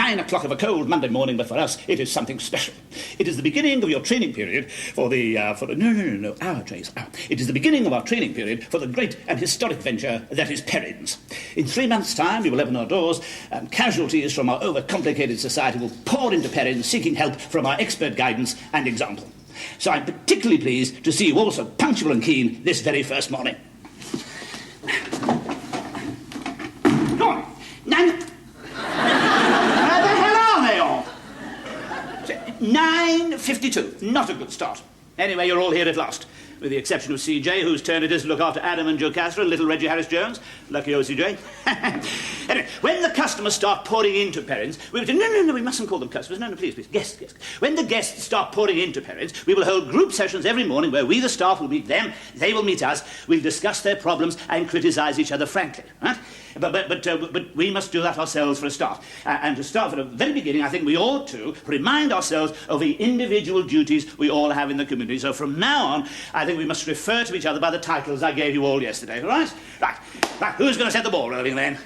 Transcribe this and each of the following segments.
9 o'clock of a cold Monday morning, but for us, it is something special. It is the beginning of your training period for the, our trains. It is the beginning of our training period for the great and historic venture that is Perrin's. In 3 months' time, we will open our doors, and casualties from our overcomplicated society will pour into Perrin's, seeking help from our expert guidance and example. So I'm particularly pleased to see you all so punctual and keen this very first morning. Go on. 9... Where the hell are they all? 9:52. Not a good start. Anyway, you're all here at last. With the exception of CJ, whose turn it is to look after Adam and Jocasta and little Reggie Harris-Jones. Lucky old CJ. Anyway, when the customers start pouring into Perrin's, we will... No, we mustn't call them customers. No, please. Guests. When the guests start pouring into Perrin's, we will hold group sessions every morning where we, the staff, will meet them, they will meet us, we'll discuss their problems and criticise each other frankly. Right? But we must do that ourselves for a start. And to start from the very beginning, I think we ought to remind ourselves of the individual duties we all have in the community. So from now on, I think we must refer to each other by the titles I gave you all yesterday, all right? Right, who's going to set the ball rolling then?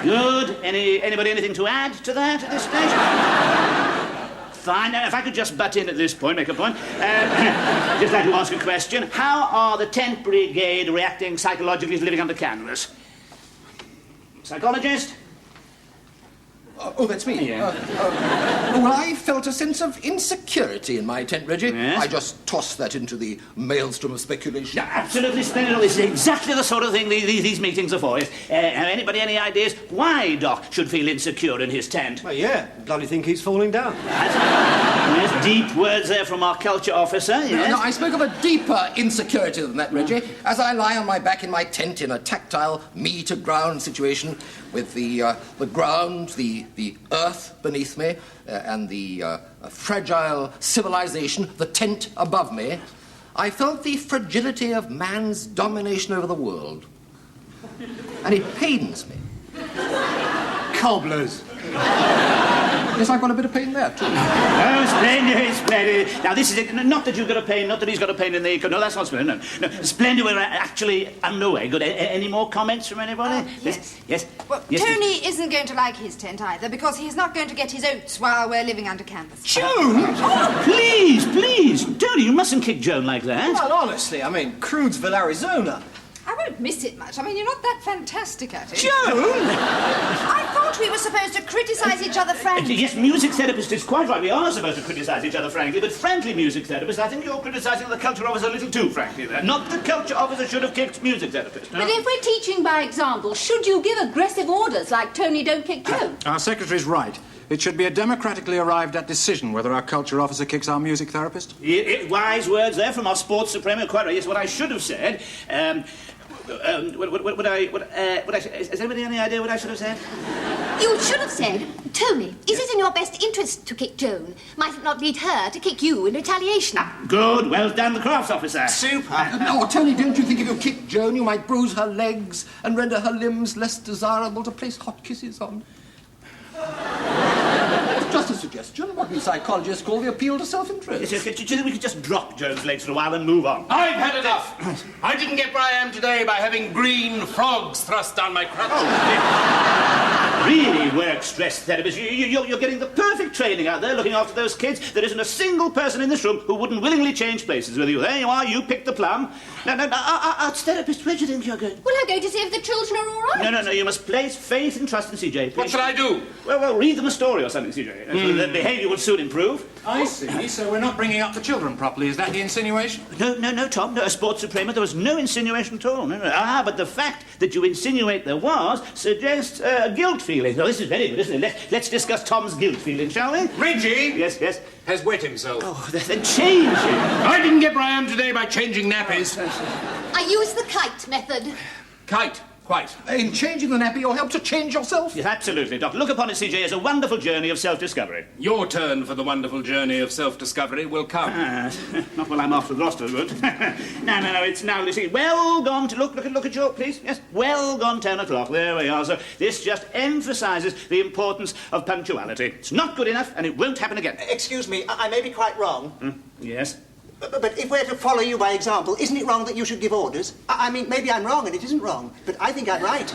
Good. Anybody anything to add to that at this stage? Fine. Now, if I could just butt in at this point, make a point. Just like to ask a question. How are the 10th Brigade reacting psychologically to living under canvas? Psychologist? Oh, that's me. Yeah. Well, I felt a sense of insecurity in my tent, Reggie. Yes? I just tossed that into the maelstrom of speculation. Yeah, absolutely splendid. This is exactly the sort of thing these meetings are for. Have anybody any ideas why Doc should feel insecure in his tent? Well, yeah. Bloody think he's falling down. Yes, deep words there from our culture officer, yes. No, I spoke of a deeper insecurity than that, Reggie. As I lie on my back in my tent in a tactile me-to-ground situation with the ground, the earth beneath me, and the fragile civilization, the tent above me, I felt the fragility of man's domination over the world. And it pains me. Cobblers. Yes, I've got a bit of pain there, too. Oh, splendid. Now, this is it. Not that you've got a pain, not that he's got a pain in the... No, that's not splendid, no. Splendid, we're actually underway. Good. Any more comments from anybody? Yes. Well, yes, Tony isn't going to like his tent either, because he's not going to get his oats while we're living under canvas. Joan! Oh, please. Tony, you mustn't kick Joan like that. Well, honestly, I mean, Crudesville, Arizona. I won't miss it much. I mean, you're not that fantastic at it. Joan! I thought we were supposed to criticise each other frankly. Yes, music therapist is quite right. We are supposed to criticise each other frankly, but frankly, music therapist, I think you're criticising the culture officer a little too frankly there. Not the culture officer should have kicked music therapist. No? But if we're teaching by example, should you give aggressive orders like Tony don't kick Joan? Our secretary's right. It should be a democratically arrived at decision whether our culture officer kicks our music therapist. Wise words there from our sports supremo. Quite right. Yes, what I should have said... Has anybody any idea what I should have said? You should have said, Tony, is it in your best interest to kick Joan? Might it not lead her to kick you in retaliation? Good, well done, the crafts officer. Super. No, Tony, don't you think if you kick Joan, you might bruise her legs and render her limbs less desirable to place hot kisses on? Just a suggestion. What we psychologists call the appeal to self-interest. Do you think we could just drop Joan's legs for a while and move on? I've had enough. I didn't get where I am today by having green frogs thrust down my crotch. Really work stress therapist. You're getting the perfect training out there looking after those kids. There isn't a single person in this room who wouldn't willingly change places with you. There you are, you picked the plum. No, arts therapist, where do you think you're going? Well, I'm going to see if the children are all right. No, you must place faith and trust in CJ, please. What should I do? Well, read them a story or something, CJ. Their behaviour will soon improve. I see. So we're not bringing up the children properly. Is that the insinuation? No, Tom. No, a sports suprema. There was no insinuation at all. No. But the fact that you insinuate there was suggests a guilt feeling. Now, this is very good, isn't it? Let's discuss Tom's guilt feeling, shall we? Reggie! Yes. Has wet himself. Oh, then change it. I didn't get where I am today by changing nappies. I use the kite method. Kite. Quite. In changing the nappy, you'll help to change yourself? Yes, absolutely, Doc. Look upon it, CJ, as a wonderful journey of self-discovery. Your turn for the wonderful journey of self-discovery will come. Not while I'm after the roster, would. No, it's now, listen, well gone to... Look at your, please. Yes, well gone 10 o'clock. There we are. So this just emphasises the importance of punctuality. It's not good enough, and it won't happen again. Excuse me, I may be quite wrong. Yes? But if we're to follow you by example, isn't it wrong that you should give orders? I mean, maybe I'm wrong and it isn't wrong, but I think I'm right.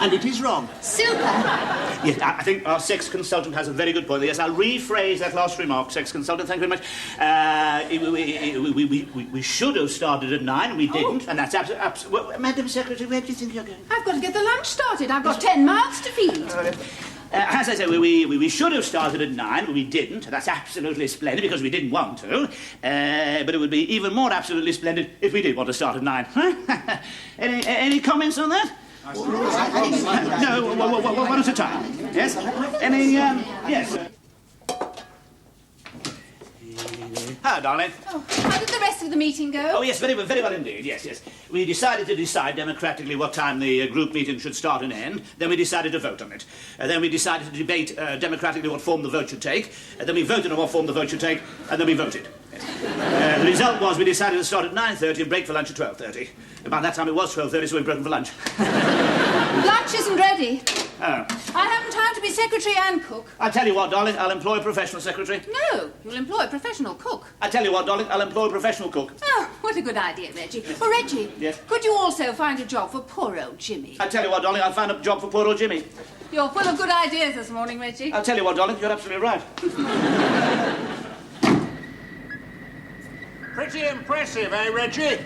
And it is wrong. Super. Yes, I think our sex consultant has a very good point. Yes, I'll rephrase that last remark, sex consultant. Thank you very much. We should have started at 9, and we didn't, and that's absolutely... Well, Madam Secretary, where do you think you're going? I've got to get the lunch started. I've got 10 mouths to feed. As I say, we should have started at 9, but we didn't. That's absolutely splendid, because we didn't want to. But it would be even more absolutely splendid if we did want to start at 9. Any comments on that? No, one at a time. Yes? Yes. Hello, darling. Oh, how did the rest of the meeting go? Oh, yes, very well indeed, yes. We decided to decide democratically what time the group meeting should start and end. Then we decided to vote on it. Then we decided to debate democratically what form the vote should take. Then we voted on what form the vote should take, and then we voted. Yes. The result was we decided to start at 9:30 and break for lunch at 12:30. By that time it was 12:30, so we'd broken for lunch. Lunch isn't ready. Oh. I haven't time to be secretary and cook. I tell you what, darling, I'll employ a professional secretary. No, you'll employ a professional cook. I tell you what, darling, I'll employ a professional cook. Oh, what a good idea, Reggie. Well, Reggie, Yes? could you also find a job for poor old Jimmy? I tell you what, darling, I'll find a job for poor old Jimmy. You're full of good ideas this morning, Reggie. I'll tell you what, darling, you're absolutely right. Pretty impressive, eh, Reggie?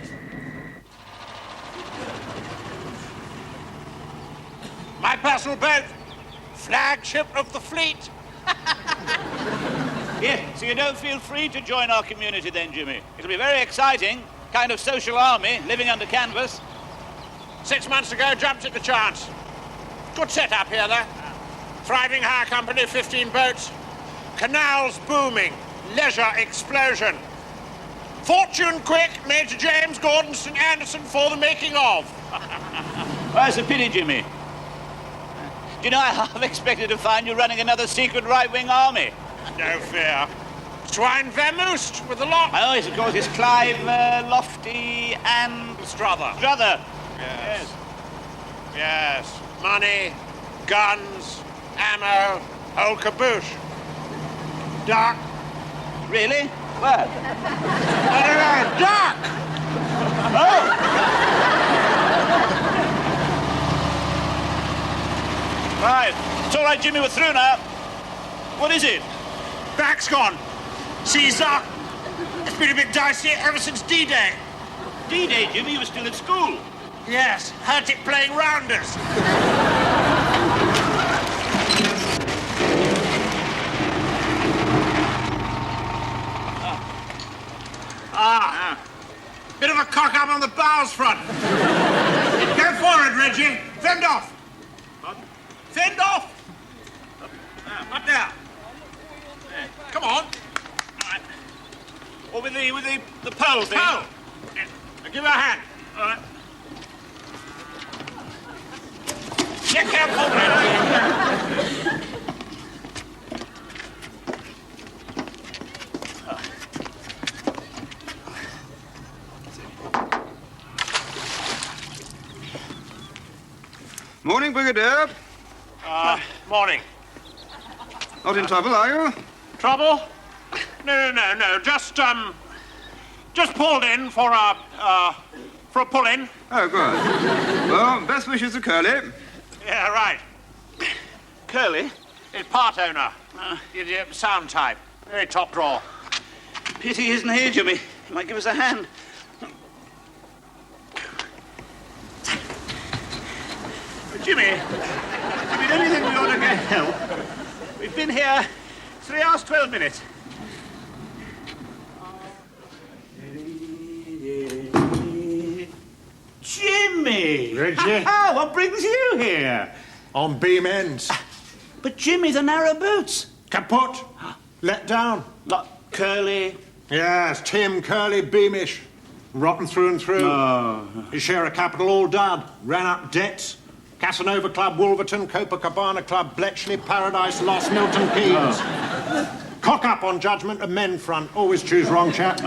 My personal boat, flagship of the fleet. Yeah, so you don't feel free to join our community then, Jimmy? It'll be very exciting, kind of social army, living under canvas. 6 months ago, jumped at the chance. Good setup here, though. Thriving hire company, 15 boats. Canals booming. Leisure explosion. Fortune quick, Major James Gordon St. Anderson for the making of. Well, it's a pity, Jimmy. Do you know, I half expected to find you running another secret right-wing army. No fear. Swine vermoosed with a lot. Oh, yes, of course, it's Clive, Lofty, and... Strother. Strother. Yes. Yes. Money, guns, ammo, whole caboose. Duck. Really? What? No, duck! Right. It's all right, Jimmy, we're through now. What is it? Back's gone. Caesar. It's been a bit dicey ever since D-Day. D-Day, Jimmy, you were still at school. Yes, hurt it playing rounders. Bit of a cock-up on the bows front. Go forward, Reggie. Fend off. Pardon? Fend off. Up there. Come on. All right. Or with the pole thing? Pole. Yes. Now give her a hand. All right. Get careful, Reggie. Morning, Brigadier. Morning. Not in trouble, are you? Trouble? No. Just pulled in for a pull-in. Oh, good. Well, best wishes to Curly. Yeah, right. Curly? It's part owner. Sound type. Very top drawer. Pity he isn't here, Jimmy. He might give us a hand. Jimmy, don't you think we ought to get help? We've been here 3 hours, 12 minutes. Jimmy! Reggie? What brings you here? On beam ends. But Jimmy, the narrow boots. Kaput. Let down. Curly. Yes, Tim Curly Beamish. Rotten through and through. Oh. His share of capital all dud. Ran up debts. Casanova Club, Wolverton, Copacabana Club, Bletchley, Paradise Lost, Milton Keynes. Cock up on judgment of men front. Always choose wrong chap.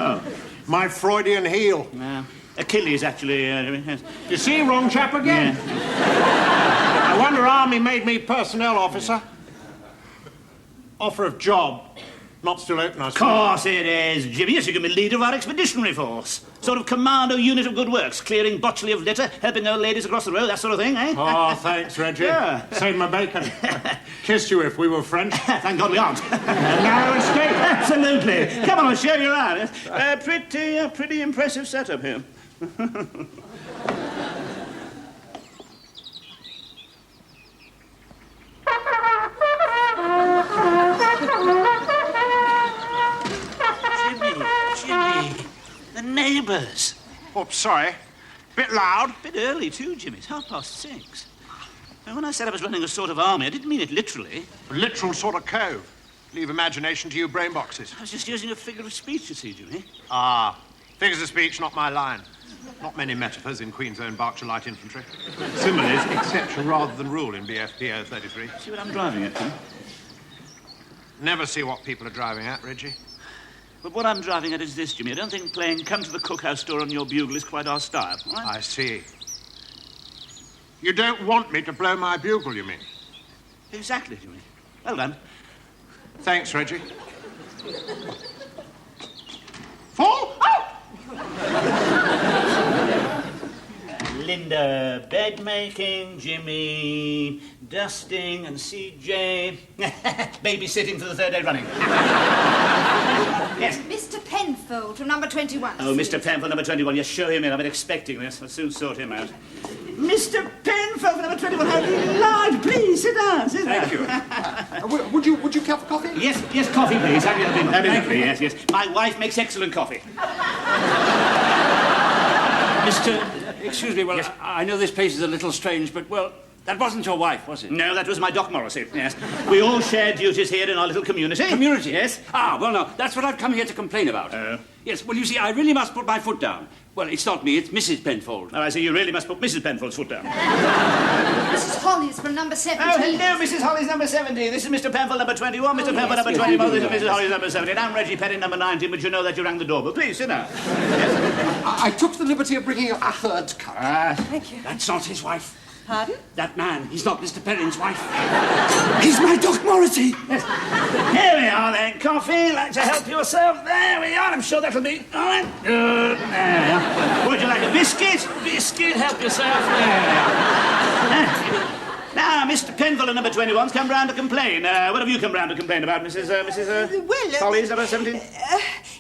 My Freudian heel. Achilles, actually. Yes. You see, wrong chap again. Yeah. I wonder Army made me personnel officer. Offer of job. Not still open, I Of suppose. course it is, Jimmy. Yes, you can be leader of our expeditionary force. Sort of commando unit of good works, clearing botchley of litter, helping old ladies across the road, that sort of thing, eh? Oh, thanks, Reggie. Yeah. Saved my bacon. Kissed you if we were French. Thank God we aren't. Narrow escape. Absolutely. Come on, I'll show you around. Pretty impressive setup here. Jimmy, the neighbours. Oh, sorry. Bit loud. Bit early too, Jimmy. It's 6:30. And when I said I was running a sort of army, I didn't mean it literally. A literal sort of cove. Leave imagination to you brain boxes. I was just using a figure of speech, you see, Jimmy. Ah, figures of speech, not my line. Not many metaphors in Queen's Own Berkshire Light Infantry. Similes, exception rather than rule in BFPO 33. See what I'm driving at, Jimmy? Never see what people are driving at, Reggie. But what I'm driving at is this, Jimmy. I don't think playing Come to the Cookhouse Store on your bugle is quite our style. Right? I see. You don't want me to blow my bugle, you mean? Exactly, Jimmy. Well done. Thanks, Reggie. Fall? Oh! Linda, bed making, Jimmy, dusting, and CJ. Babysitting for the third day running. Yes. Mr. Penfold from number 21. Oh, Mr. Penfold, number 21. Yes, show him in. I've been expecting this. I'll soon sort him out. Mr. Penfold, number 21. How delighted. Please, sit down, sit down. Thank you. Would you care for coffee? Yes, coffee, please. That'd be lovely. Yes. My wife makes excellent coffee. Excuse me, well, yes. I know this place is a little strange, but, well, that wasn't your wife, was it? No, that was my Doc Morrissey, yes. We all share duties here in our little community. Community? Yes. Ah, well, no, that's what I've come here to complain about. Oh. Yes, well, you see, I really must put my foot down. Well, it's not me, it's Mrs. Penfold. Oh, I see, you really must put Mrs. Penfold's foot down. Mrs. Hollis from number 17. Oh, hello, Mrs. Hollis, number 17. This is Mr. Penfold, number 21. Mr. Penfold, number 21. This is Mrs. Hollis, number 17. I'm Reggie Perrin, number 19, but you know that you rang the doorbell. Please, sit down. Yes. I took the liberty of bringing up a third cup. Thank you. That's not his wife. Pardon? That man, he's not Mr. Perrin's wife. He's my Doc Morrissey. Yes. Here we are, then. Coffee. Like to help yourself? There we are. I'm sure that'll be all right. Good. There we are. Would you like a biscuit? Biscuit. Help yourself. There we are. Now, Mr. Penfold, number 21's come round to complain. What have you come round to complain about, Mrs. Hollis, number 17?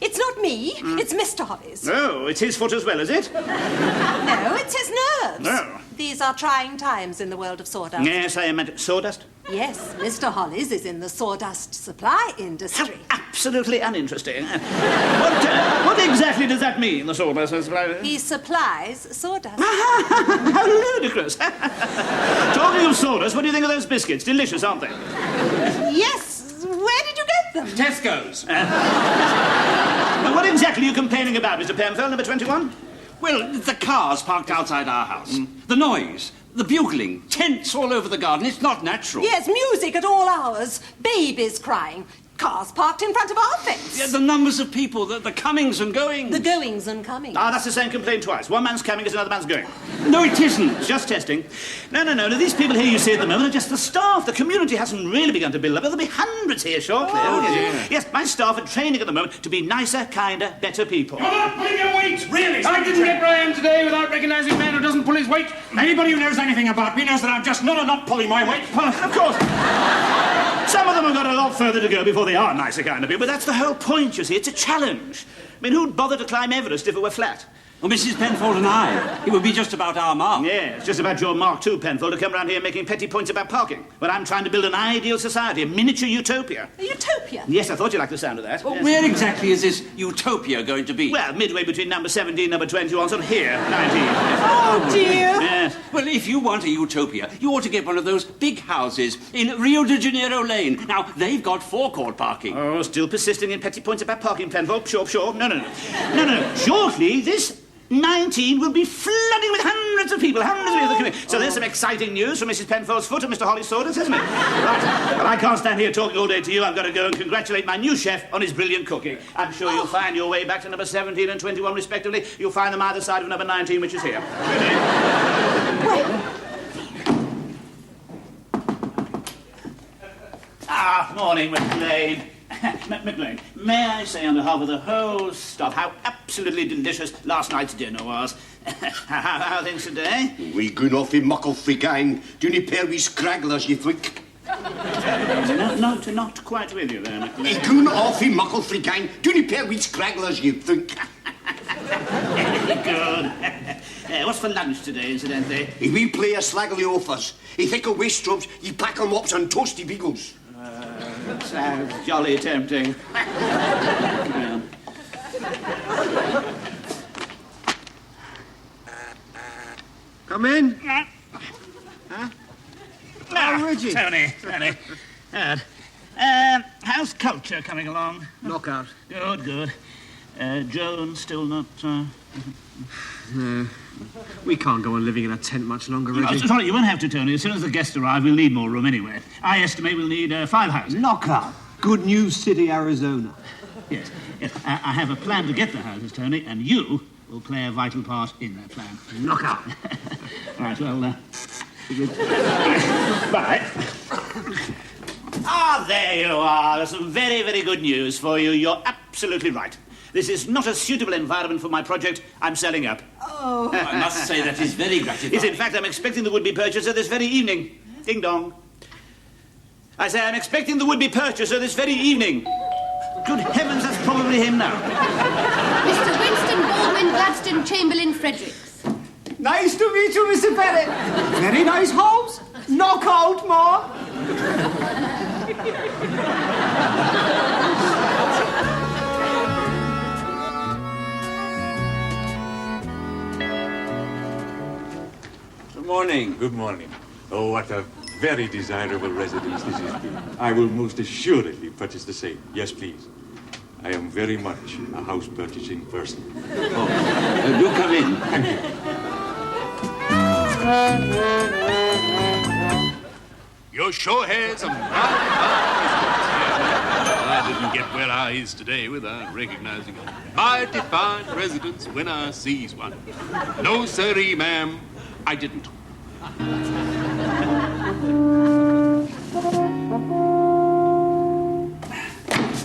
It's not me. It's Mr. Hollis. Oh, it's his foot as well, is it? No, it's his nerves. No. These are trying times in the world of sawdust. Yes, I meant sawdust. Yes, Mr. Hollis is in the sawdust supply industry. How absolutely uninteresting. What exactly does that mean, the sawdust supply? He supplies sawdust. How ludicrous. Talking of sawdust, what do you think of those biscuits? Delicious, aren't they? Yes, where did you get them? Tesco's. Now, what exactly are you complaining about, Mr. Penfold, number 21? Well, the cars parked outside our house. The noise, the bugling, tents all over the garden. It's not natural. Yes, music at all hours, babies crying, cars parked in front of our fence. Yeah, the numbers of people, the comings and goings. The goings and comings. Ah, that's the same complaint twice. One man's coming as another man's going. No, it isn't. Just testing. No. These people here you see at the moment are just the staff. The community hasn't really begun to build up. There'll be hundreds here shortly. Oh, yes. Yes, my staff are training at the moment to be nicer, kinder, better people. You're not pulling your weight, really. I didn't get where I am today without recognising a man who doesn't pull his weight. Anybody who knows anything about me knows that I'm just not pulling my weight. Of course. Some of them have got a lot further to go before they are nicer kind of people, but that's the whole point, you see. It's a challenge. I mean, who'd bother to climb Everest if it were flat? Well, Mrs. Penfold and I, it would be just about our mark. Yeah, it's just about your mark too, Penfold, to come round here making petty points about parking, when I'm trying to build an ideal society, a miniature utopia. A utopia? Yes, I thought you liked the sound of that. Well, yes. Where exactly is this utopia going to be? Well, midway between number 17, number 21, sort of here, 19. Oh, dear. Yes. Well, if you want a utopia, you ought to get one of those big houses in Rio de Janeiro Lane. Now, they've got forecourt parking. Oh, still persisting in petty points about parking, Penfold. Sure. No. Shortly, this 19 will be flooding with hundreds of people, So there's some exciting news from Mrs. Penfold's foot and Mr. Hollis' sawdust, isn't it? Right. Well, I can't stand here talking all day to you. I've got to go and congratulate my new chef on his brilliant cooking. I'm sure you'll find your way back to number 17 and 21, respectively. You'll find them either side of number 19, which is here. Morning, McLean. McLean, may I say on behalf of the whole staff how absolutely delicious last night's dinner was. How are things today? We goon off in muckle gang. Do you pair we scragglers, you think? Not quite with you there, McLean. We goon off in muckle gang. Do you pair we scragglers, you think? Good. What's for lunch today, incidentally? We play a slaggly offers. He think of wastrobes, you pack 'em up and toasty beagles. Sounds jolly tempting. Come in. Huh? Oh, Reggie. Tony. How's culture coming along? Knockout. Good. Joan still not... No. We can't go on living in a tent much longer, Reggie. Oh, sorry, you won't have to, Tony. As soon as the guests arrive, we'll need more room anyway. I estimate we'll need 5 houses. Knockout. Good News City, Arizona. Yes. I have a plan to get the houses, Tony, and you will play a vital part in that plan. Knockout. Right, well, Bye. There you are. There's some very, very good news for you. You're absolutely right. This is not a suitable environment for my project. I'm selling up. Oh. I must say that is very gratifying. Yes, in fact, I'm expecting the would-be purchaser this very evening. Ding dong. I say I'm expecting the would-be purchaser this very evening. Good heavens, that's probably him now. Mr. Winston Baldwin Gladstone Chamberlain Fredericks. Nice to meet you, Mr. Perrin. Very nice house. Knockout, Ma. Good morning. Oh, what a very desirable residence this is. I will most assuredly purchase the same. Yes, please. I am very much a house purchasing person. Do come in. Thank you. Your sure has a I didn't get where I is today without recognizing a mighty fine residence when I sees one. No, sirree, ma'am, I didn't.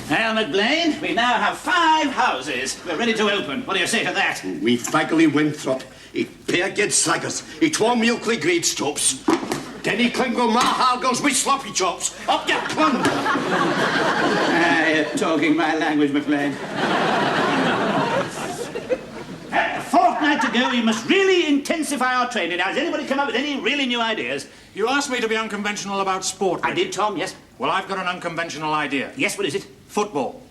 Well, McLean, we now have 5 houses. We're ready to open. What do you say to that? We faggly Winthrop. He pair get slaggers. He 12 milkly grade stops. Then he clingle my hargles with sloppy chops. Up your plum. You're talking my language, McLean. A fortnight to go, we must really intensify our training. Now, has anybody come up with any really new ideas? You asked me to be unconventional about sport. I did, Tom, yes. Well, I've got an unconventional idea. Yes, what is it? Football.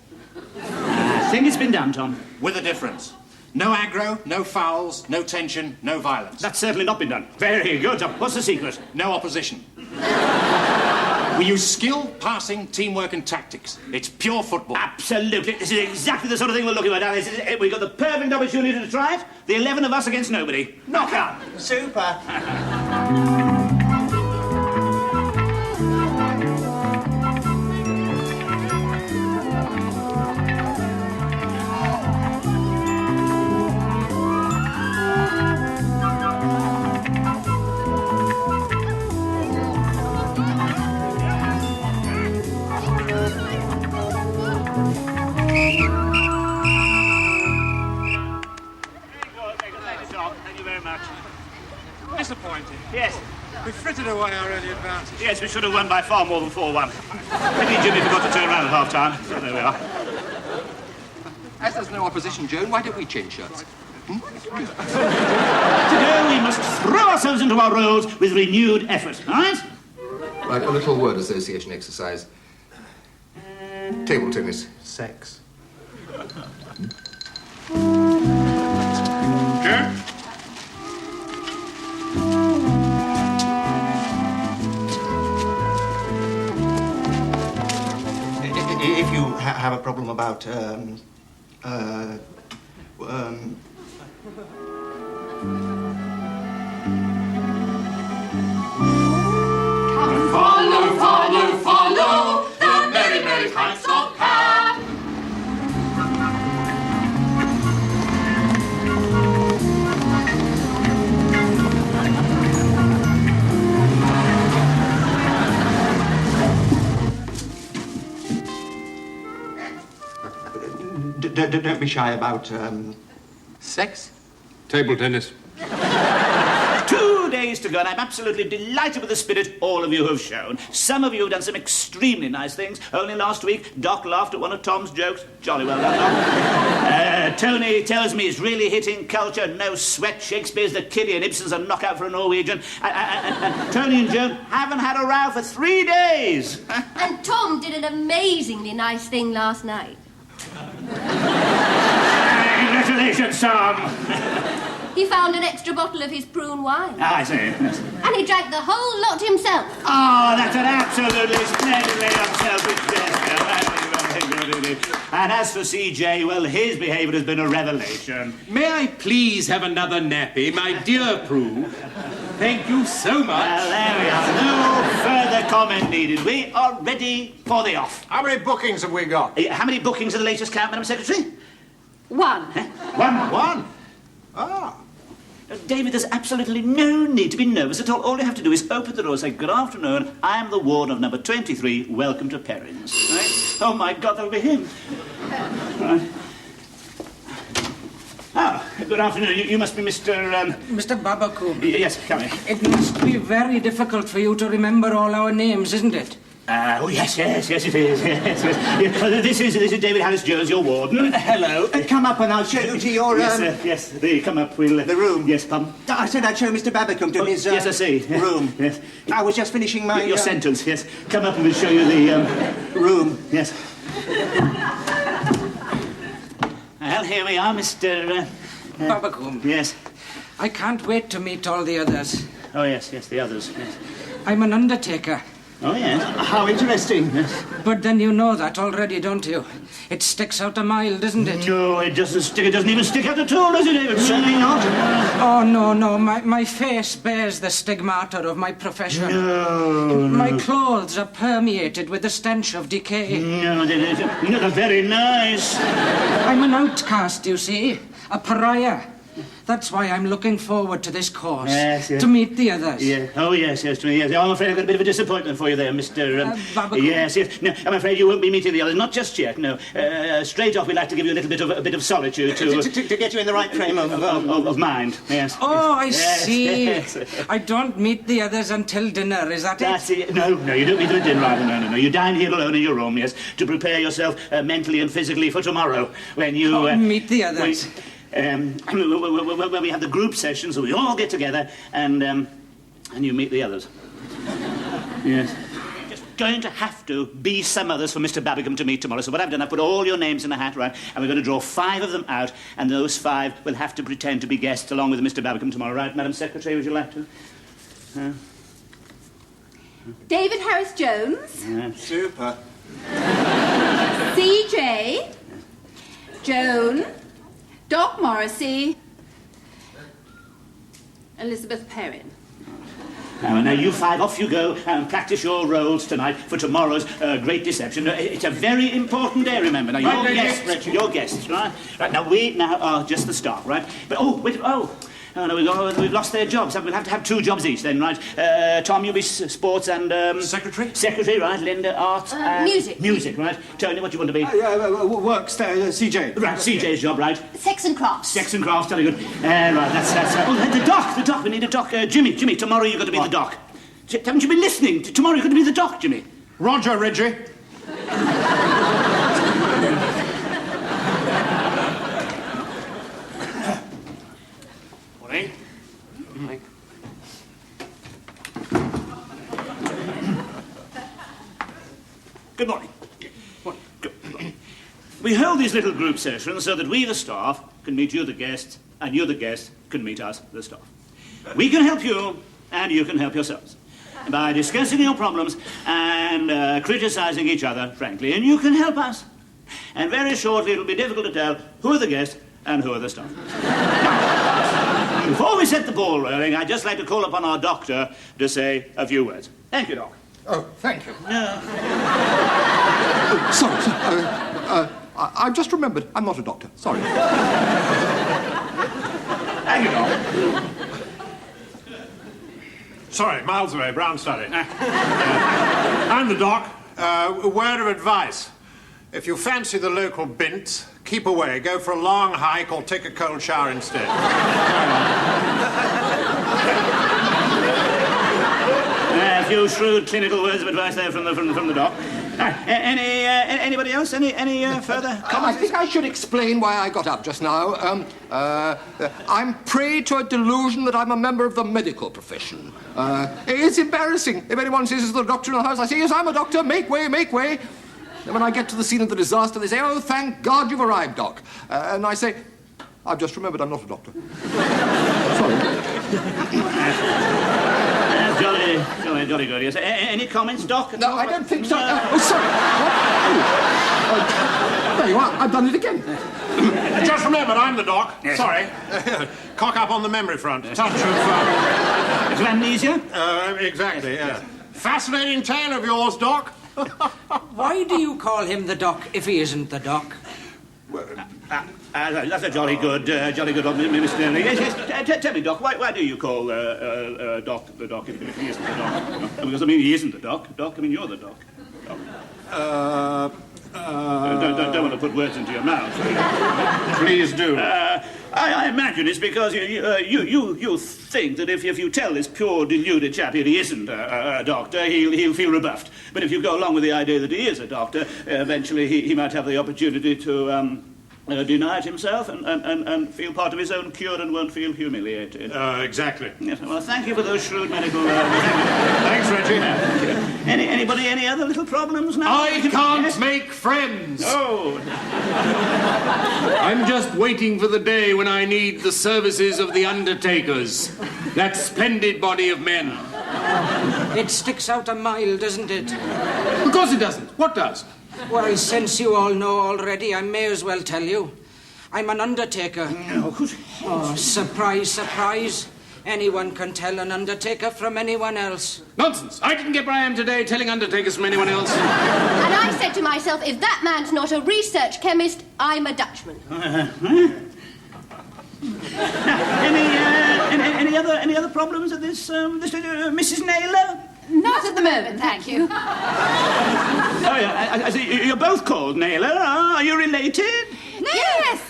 I think it's been done, Tom. With a difference. No aggro, no fouls, no tension, no violence. That's certainly not been done. Very good, Tom. What's the secret? No opposition. We use skill, passing, teamwork and tactics. It's pure football. Absolutely. This is exactly the sort of thing we're looking at. Now, we've got the perfect opportunity to try it. The 11 of us against nobody. Knockout. Super. Disappointing. Yes. We frittered away our early advantage. Yes, we should have won by far more than 4-1. Maybe Jimmy forgot to turn around at half-time. So there we are. As there's no opposition, Joan, why don't we change shirts? Today we must throw ourselves into our roles with renewed effort, all right? Right, a little word association exercise. Table tennis. Sex. Sure. If you have a problem about, Follow, follow, follow the merry, merry heights of Pan. don't be shy about, Sex? Table tennis. 2 days to go, and I'm absolutely delighted with the spirit all of you have shown. Some of you have done some extremely nice things. Only last week, Doc laughed at one of Tom's jokes. Jolly well done, Doc. Tony tells me he's really hitting culture. No sweat. Shakespeare's the kiddie and Ibsen's a knockout for a Norwegian. And Tony and Joan haven't had a row for 3 days. And Tom did an amazingly nice thing last night. Congratulations, Tom. He found an extra bottle of his prune wine. I see. Yes. And he drank the whole lot himself. Oh, that's an absolutely splendidly unselfish gesture. And as for CJ, well, his behaviour has been a revelation. May I please have another nappy, my dear Prue? Thank you so much. Well, there we are. No further comment needed. We are ready for the off. How many bookings have we got? How many bookings are the latest count, Madam Secretary? 1. One. Ah. David, there's absolutely no need to be nervous at all. All you have to do is open the door and say, "Good afternoon, I am the warden of number 23. Welcome to Perrin's." Right? Oh, my God, that'll be him. Right. Ah, good afternoon. You must be Mr. Mr. Babacoon. Yes, come in. It must be very difficult for you to remember all our names, isn't it? Oh, yes, it is. Yes. This is David Harris-Jones, your warden. Hello. Come up and I'll show you to your, Yes, come up. The room. Yes, come. I said I'd show Mr. Babbacombe to his, yes, I see. room. Yes. I was just finishing my... Your sentence, yes. Come up and we'll show you the, room. Yes. Well, here we are, Mr. Babbacombe. Yes. I can't wait to meet all the others. Oh, yes, the others, yes. I'm an undertaker. Oh, yes. How interesting. Yes. But then you know that already, don't you? It sticks out a mile, doesn't it? No, it doesn't stick. It doesn't even stick out at all, does it, David? Certainly not. Oh, no. My face bears the stigmata of my profession. No. My clothes are permeated with the stench of decay. No, they're very nice. I'm an outcast, you see. A pariah. That's why I'm looking forward to this course. Yes. To meet the others. Yeah. Oh, yes. I'm afraid I've got a bit of a disappointment for you there, Mr. Babbacombe. Yes. No, I'm afraid you won't be meeting the others. Not just yet, no. Straight off, we'd like to give you a bit of solitude to get you in the right frame of mind. Yes. Oh, I see. Yes. I don't meet the others until dinner, is that That's it? it. No, you don't meet them at dinner either. No. You dine here alone in your room, yes, to prepare yourself mentally and physically for tomorrow when you... meet the others. When we have the group sessions, we all get together and you meet the others. Yes. Just going to have to be some others for Mr. Babbacombe to meet tomorrow. So what I've done, I've put all your names in a hat, right, and we're going to draw 5 of them out, and those 5 will have to pretend to be guests along with Mr. Babbacombe tomorrow, right, Madam Secretary? Would you like to? David Harris-Jones. Yes. Super. CJ. Joan. Doc Morrissey. Elizabeth Perrin. Now, you 5, off you go and practice your roles tonight for tomorrow's Great Deception. It's a very important day, remember. Now, your guests, right? Right, now, we now are just the staff, right? But, no, we've lost their jobs. We'll have to have 2 jobs each then, right? Tom, you'll be sports and... Secretary? Secretary, right. Linda, arts and... Music. Music, right. Tony, what do you want to be? Works, CJ. Right, CJ's job, right. Sex and crafts. Sex and crafts, very good. Right, that's... the doc. We need a doc. Jimmy, tomorrow you've got to be the doc. Haven't you been listening? Tomorrow you've got to be the doc, Jimmy. Roger, Reggie. Morning. Good morning. Good morning. We hold these little group sessions so that we, the staff, can meet you, the guests, and you, the guests, can meet us, the staff. We can help you, and you can help yourselves by discussing your problems and criticising each other, frankly, and you can help us. And very shortly, it'll be difficult to tell who are the guests and who are the staff. Now, before we set the ball rolling, I'd just like to call upon our doctor to say a few words. Thank you, Doc. Oh, thank you. Sorry. I've just remembered. I'm not a doctor. Sorry. Thank you, Doc. Sorry, miles away, Brown study. I'm the doc. A word of advice. If you fancy the local bint, keep away. Go for a long hike or take a cold shower instead. A few shrewd clinical words of advice there from the doc. Anybody else? Any further comments? I think I should explain why I got up just now. I'm prey to a delusion that I'm a member of the medical profession. It's embarrassing. If anyone says, "Is the doctor in the house?" I say, "Yes, I'm a doctor. Make way, make way." And when I get to the scene of the disaster, they say, "Oh, thank God you've arrived, Doc." And I say, "I've just remembered I'm not a doctor." Sorry. Jolly good, yes. Any comments, Doc? No, I don't think so. Oh, sorry. There you are. I've done it again. Just remembered, I'm the doc. Yes. Sorry. Cock up on the memory front. Touch of... amnesia? Exactly, yeah. Fascinating tale of yours, Doc. Why do you call him the doc if he isn't the doc? That's a jolly good one, Mr. Yes. Tell me, Doc, why do you call Doc the doc if he isn't the doc? Because, I mean, he isn't the doc. Doc, I mean, you're the doc. Don't want to put words into your mouth. Please do. I imagine it's because you think that if you tell this poor deluded chap here he isn't a doctor, he'll feel rebuffed. But if you go along with the idea that he is a doctor, eventually he might have the opportunity to deny it himself and feel part of his own cure and won't feel humiliated. Exactly. Yes, well, thank you for those shrewd medical... Thanks, Reggie. Anybody, any other little problems now? I can't make friends. Oh. I'm just waiting for the day when I need the services of the undertakers. That splendid body of men. It sticks out a mile, doesn't it? Of course it doesn't. What does? Well, since you all know already, I may as well tell you. I'm an undertaker. No. Oh, surprise, surprise. Anyone can tell an undertaker from anyone else. Nonsense. I didn't get where I am today telling undertakers from anyone else. And I said to myself, if that man's not a research chemist, I'm a Dutchman. Any other problems at this Mrs. Naylor? Not at the moment, thank you. Oh, yeah, I see. You're both called Naylor. Are you related? Yes!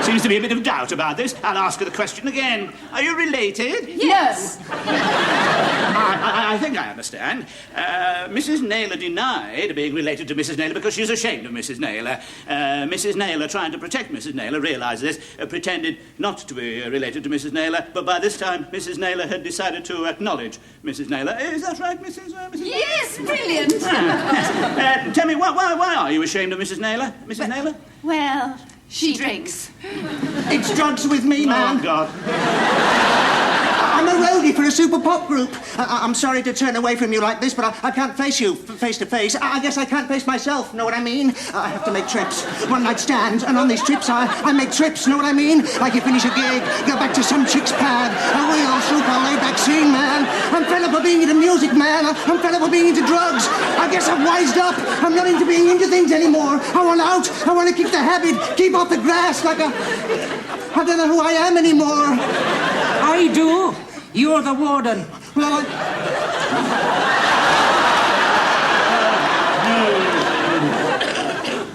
Seems to be a bit of doubt about this. I'll ask her the question again. Are you related? Yes. I think I understand. Mrs. Naylor denied being related to Mrs. Naylor because she's ashamed of Mrs. Naylor. Mrs. Naylor, trying to protect Mrs. Naylor, realised this, pretended not to be related to Mrs. Naylor, but by this time Mrs. Naylor had decided to acknowledge Mrs. Naylor. Is that right, Mrs. Yes, brilliant. Tell me, why are you ashamed of Mrs. Naylor? Mrs. Naylor? Well, she drinks. It's drugs with me, man. Oh, God. I'm a roadie for a super pop group. I'm sorry to turn away from you like this, but I can't face you face to face. I guess I can't face myself, know what I mean? I have to make trips, one-night stands, and on these trips I make trips, know what I mean? Like you finish a gig, go back to some chick's pad, a real super laid-back scene, man. I'm fed up of being into music, man. I'm fed up of being into drugs. I guess I've wised up. I'm not into being into things anymore. I want out. I want to kick the habit, keep off the grass like a... I don't know who I am anymore. I do. You're the warden. Well,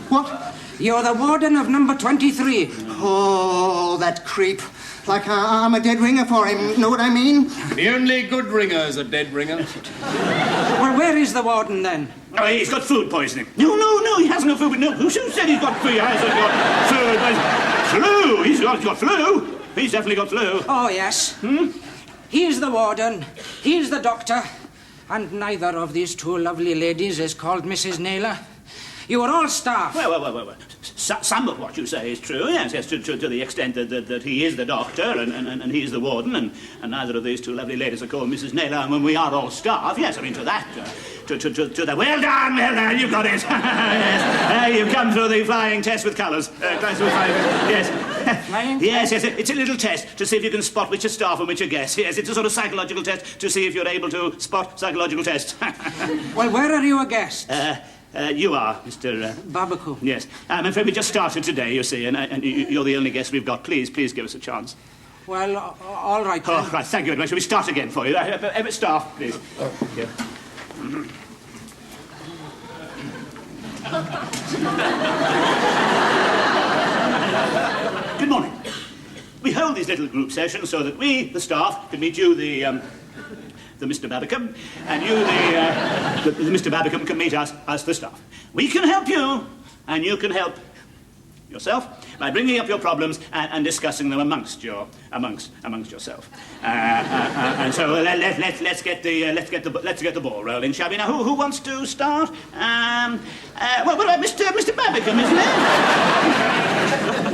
What? You're the warden of number 23. Oh, that creep. Like I'm a dead ringer for him, know what I mean? The only good ringer is a dead ringer. Well, where is the warden, then? Oh, he's got food poisoning. No, he hasn't got food. No, who said he's got food? He hasn't got food poisoning. Flu. He's got flu. He's definitely got flu. Oh, yes. He's the warden. He's the doctor. And neither of these two lovely ladies is called Mrs. Naylor. You are all staff. Well. Some of what you say is true, yes, to the extent that he is the doctor and he's the warden, and neither of these two lovely ladies are called Mrs. Naylor, and when we are all staff, yes, I mean, to that, to the... Well done, you've got it. Yes. You've come through the flying test with colours. Yes. Yes, it's a little test to see if you can spot which are staff and which are guests. Yes, it's a sort of psychological test to see if you're able to spot psychological tests. Well, where are you a guest? You are, Mr... Babaku. Yes. I'm afraid we just started today, you see, and you're the only guest we've got. Please give us a chance. Well, all right, then. Oh, right, thank you very much. Shall we start again for you? Staff, please. Good morning. We hold these little group sessions so that we, the staff, can meet you, the Mr. Babbicombe, and you, the Mr. Babbicombe, can meet us, the staff. We can help you, and you can help yourself by bringing up your problems and discussing them amongst yourself. And so let's get the ball rolling, shall we? Now, who wants to start? Well, what about Mr. Babbicombe, isn't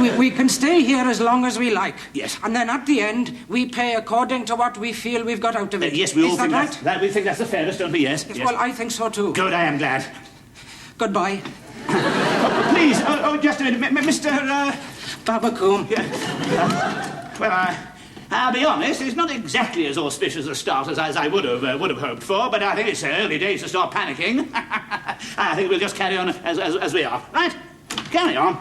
it? We can stay here as long as we like. Yes. And then at the end, we pay according to what we feel we've got out of it. Yes, we all Is think that right? we think that's the fairest, don't we? Yes. Well, I think so too. Good, I am glad. Goodbye. Please, just a minute, Mr. Babbicombe. Yeah. Well, I'll be honest, it's not exactly as auspicious a start as I would have hoped for, but I think it's early days to start panicking. I think we'll just carry on as we are, right? Carry on.